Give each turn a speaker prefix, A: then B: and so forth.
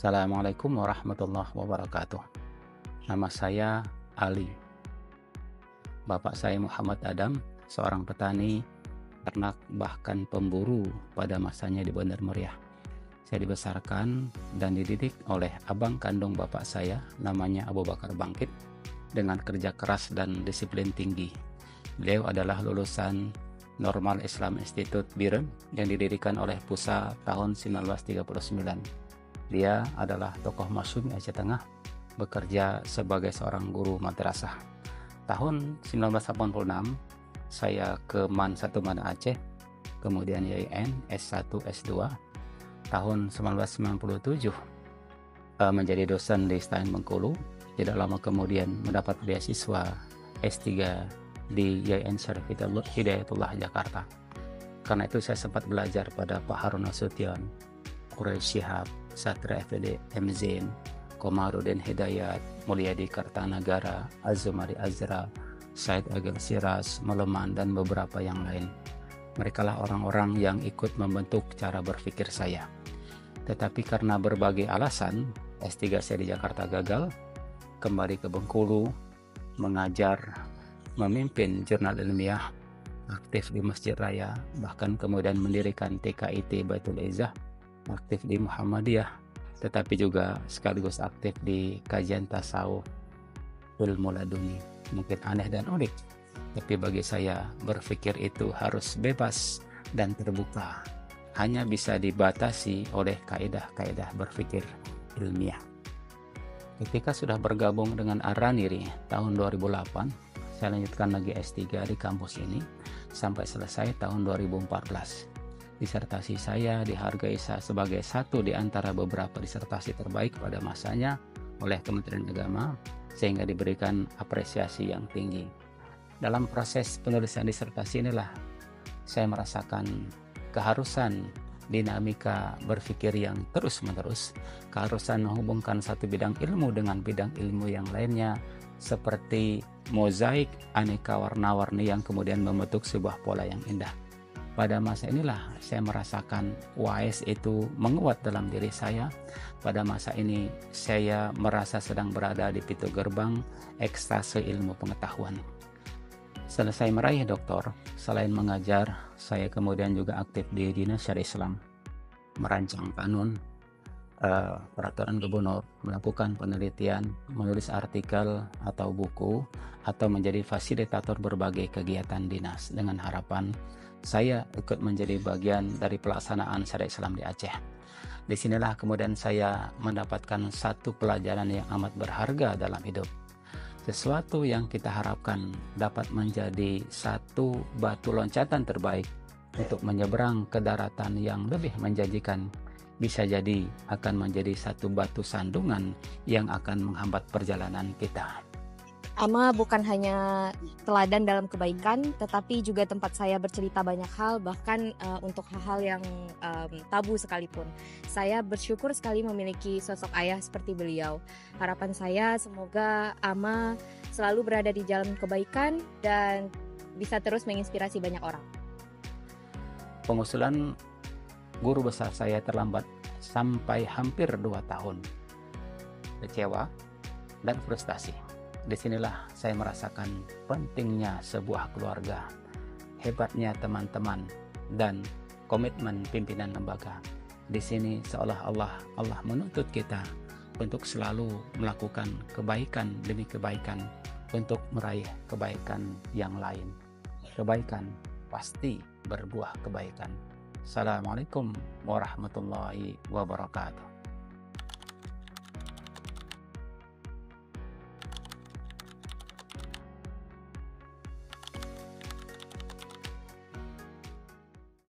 A: Assalamualaikum warahmatullahi wabarakatuh. Nama saya Ali. Bapak saya Muhammad Adam, seorang petani, ternak, bahkan pemburu pada masanya di Bandar Meriah. Saya dibesarkan dan dididik oleh abang kandung bapak saya, namanya Abu Bakar Bangkit, dengan kerja keras dan disiplin tinggi. Beliau adalah lulusan Normal Islam Institute Biren yang didirikan oleh PUSA tahun 1939. Dia adalah tokoh masyhur Aceh Tengah, bekerja sebagai seorang guru madrasah. Tahun 1986, saya ke MAN 1 Mana Aceh, kemudian YIN S1, S2. Tahun 1997, menjadi dosen di STAN Bengkulu. Tidak lama kemudian mendapat beasiswa S3 di YIN Syarif Hidayatullah Jakarta. Karena itu saya sempat belajar pada Pak Harun Nasution, Quraish Shihab, Satria FD MZin, Komarudin Hidayat, Mulyadi Kartanagara, Azumari Azra, Said Agil Siras, Meleman, dan beberapa yang lain. Mereka lah orang-orang yang ikut membentuk cara berpikir saya. Tetapi karena berbagai alasan, S3 saya di Jakarta gagal, kembali ke Bengkulu, mengajar, memimpin jurnal ilmiah, aktif di Masjid Raya, bahkan kemudian mendirikan TKIT Baitul Izzah, aktif di Muhammadiyah, tetapi juga sekaligus aktif di kajian tasawuf ilmu laduni. Mungkin aneh dan unik, tapi bagi saya berpikir itu harus bebas dan terbuka, hanya bisa dibatasi oleh kaidah-kaidah berpikir ilmiah. Ketika sudah bergabung dengan Ar-Raniri tahun 2008, saya lanjutkan lagi S3 di kampus ini sampai selesai tahun 2014. Disertasi saya dihargai sebagai satu di antara beberapa disertasi terbaik pada masanya oleh Kementerian Agama, sehingga diberikan apresiasi yang tinggi. Dalam proses penulisan disertasi inilah saya merasakan keharusan dinamika berpikir yang terus-menerus, keharusan menghubungkan satu bidang ilmu dengan bidang ilmu yang lainnya, seperti mozaik aneka warna-warni yang kemudian membentuk sebuah pola yang indah. Pada masa inilah saya merasakan WAES itu menguat dalam diri saya. Pada masa ini saya merasa sedang berada di pintu gerbang ekstase ilmu pengetahuan. Selesai meraih doktor, selain mengajar, saya kemudian juga aktif di Dinas Syariah Islam, merancang kanun, peraturan gubernur, melakukan penelitian, menulis artikel atau buku, atau menjadi fasilitator berbagai kegiatan dinas dengan harapan saya ikut menjadi bagian dari pelaksanaan syariat Islam di Aceh. Disinilah kemudian saya mendapatkan satu pelajaran yang amat berharga dalam hidup. Sesuatu yang kita harapkan dapat menjadi satu batu loncatan terbaik untuk menyeberang ke daratan yang lebih menjanjikan, bisa jadi akan menjadi satu batu sandungan yang akan menghambat perjalanan kita.
B: Ama bukan hanya teladan dalam kebaikan, tetapi juga tempat saya bercerita banyak hal, bahkan untuk hal-hal yang tabu sekalipun. Saya bersyukur sekali memiliki sosok ayah seperti beliau. Harapan saya semoga Ama selalu berada di jalan kebaikan dan bisa terus menginspirasi banyak orang.
A: Pengusulan guru besar saya terlambat sampai hampir 2 tahun. Kecewa dan frustasi. Disinilah saya merasakan pentingnya sebuah keluarga, hebatnya teman-teman, dan komitmen pimpinan lembaga. Di sini seolah-olah Allah menuntut kita untuk selalu melakukan kebaikan demi kebaikan untuk meraih kebaikan yang lain. Kebaikan pasti berbuah kebaikan. Assalamualaikum warahmatullahi wabarakatuh.